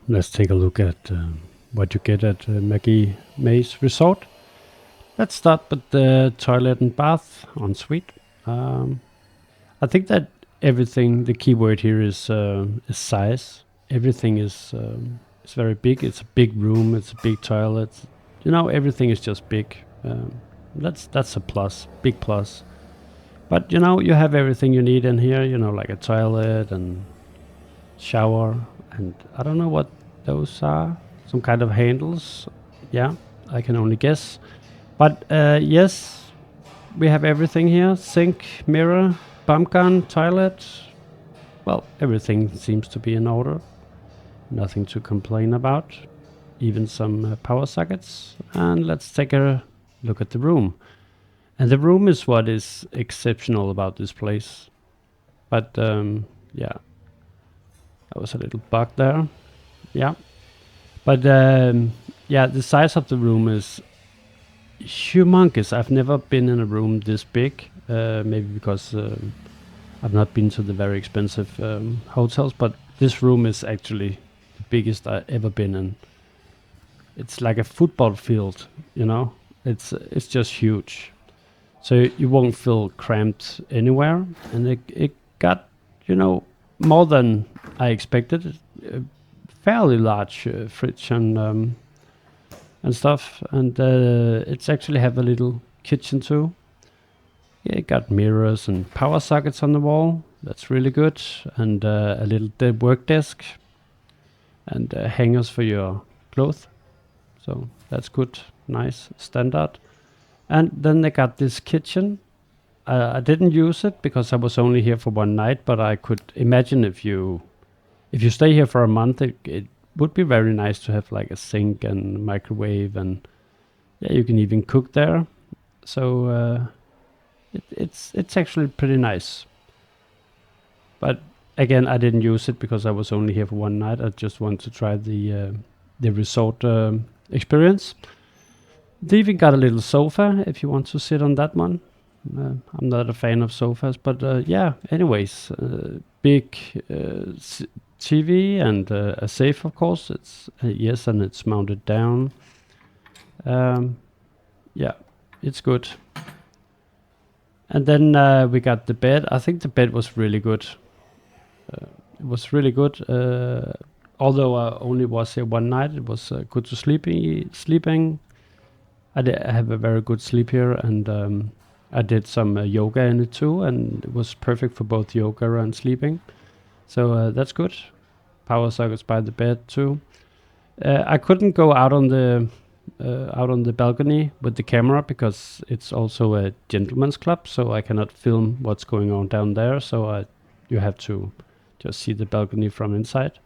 Let's take a look at what you get at Maggie May's resort. Let's start with the toilet and bath ensuite. Um, I think that everything, the key word here is size. Everything is very big. It's a big room. It's a big toilet. Everything is just big. That's a plus, big plus. But you have everything you need in here. Like a toilet and shower, and I don't know what those are. Some kind of handles. Yeah, I can only guess. But yes, we have everything here: sink, mirror, pump gun, toilet. Well, everything seems to be in order. Nothing to complain about. Even some power sockets. And let's take a look at the room. And the room is what is exceptional about this place. But yeah, that was a little bug there. Yeah. But yeah, the size of the room is humongous. I've never been in a room this big. Maybe because I've not been to the very expensive hotels, but this room is actually the biggest I've ever been in. It's like a football field, It's just huge. So you won't feel cramped anywhere, and it got more than I expected. A fairly large fridge and stuff, and it's actually have a little kitchen too. Yeah, it got mirrors and power sockets on the wall. That's really good, and a little work desk, and hangers for your clothes. So that's good, nice, standard. And then they got this kitchen. I didn't use it because I was only here for one night, but I could imagine if you stay here for a month, it would be very nice to have like a sink and microwave, and yeah, you can even cook there. So it's actually pretty nice. But again, I didn't use it because I was only here for one night. I just want to try the resort experience. They even got a little sofa if you want to sit on that one. I'm not a fan of sofas, but yeah. Anyways, big TV and a safe, of course. It's yes, and it's mounted down. Yeah, it's good. And then we got the bed. I think the bed was really good. It was really good. Although I only was here one night, it was good to sleeping. I have a very good sleep here, and I did some yoga in it too, and it was perfect for both yoga and sleeping. So that's good. Power sockets by the bed too. I couldn't go out on the balcony with the camera because it's also a gentleman's club, so I cannot film what's going on down there. So you have to just see the balcony from inside.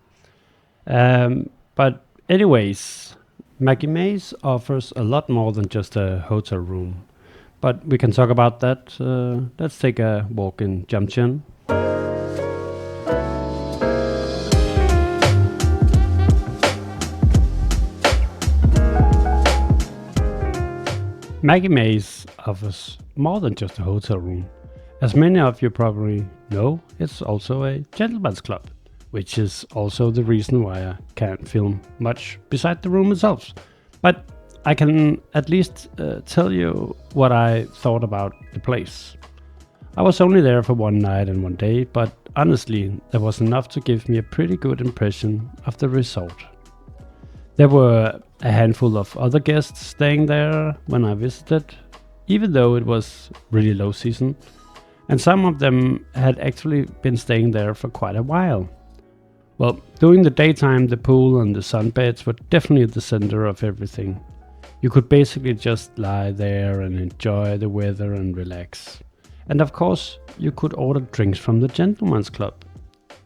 But anyways, Maggie May's offers a lot more than just a hotel room. But we can talk about that. Let's take a walk in Jamchen. Maggie May's offers more than just a hotel room. As many of you probably know, it's also a gentleman's club, which is also the reason why I can't film much beside the room itself. But I can at least tell you what I thought about the place. I was only there for one night and one day, but honestly, there was enough to give me a pretty good impression of the resort. There were a handful of other guests staying there when I visited, even though it was really low season, and some of them had actually been staying there for quite a while. Well, during the daytime, the pool and the sunbeds were definitely the center of everything. You could basically just lie there and enjoy the weather and relax. And of course, you could order drinks from the gentleman's club,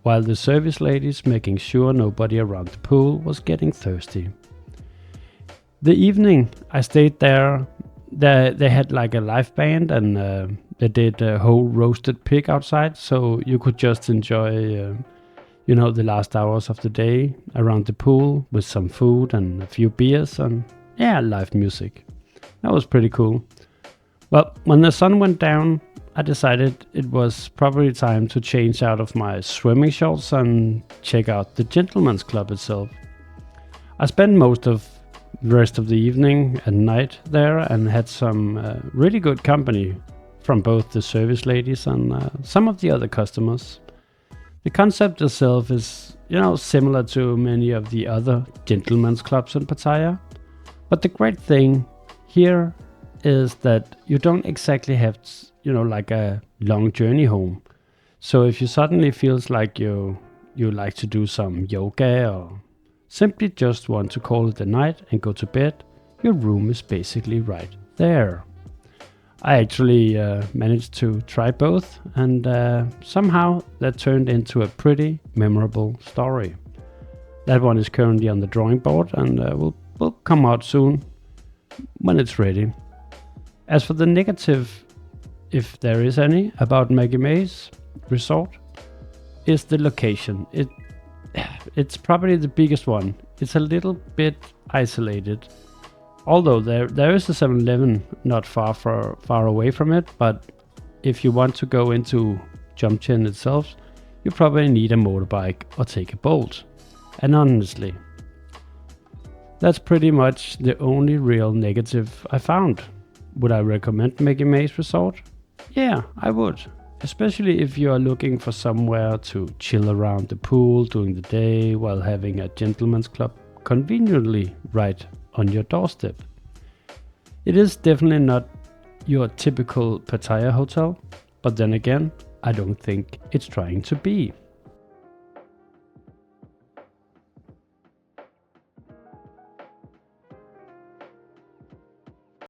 while the service ladies making sure nobody around the pool was getting thirsty. The evening I stayed there, they had like a live band, and they did a whole roasted pig outside, so you could just enjoy the last hours of the day around the pool with some food and a few beers and yeah, live music. That was pretty cool. Well, when the sun went down, I decided it was probably time to change out of my swimming shorts and check out the gentleman's club itself. I spent most of the rest of the evening and night there and had some really good company from both the service ladies and some of the other customers. The concept itself is, similar to many of the other gentlemen's clubs in Pattaya. But the great thing here is that you don't exactly have, like a long journey home. So if you suddenly feels like you like to do some yoga or simply just want to call it a night and go to bed, your room is basically right there. I actually managed to try both, and somehow that turned into a pretty memorable story. That one is currently on the drawing board and will come out soon when it's ready. As for the negative, if there is any, about Maggie May's resort, is the location. It's probably the biggest one. It's a little bit isolated. Although there is a 7-Eleven not far away from it, but if you want to go into Jomtien itself, you probably need a motorbike or take a boat. And honestly, that's pretty much the only real negative I found. Would I recommend Maggie May's resort? Yeah, I would. Especially if you are looking for somewhere to chill around the pool during the day while having a gentleman's club conveniently right on your doorstep. It is definitely not your typical Pattaya hotel, but then again, I don't think it's trying to be.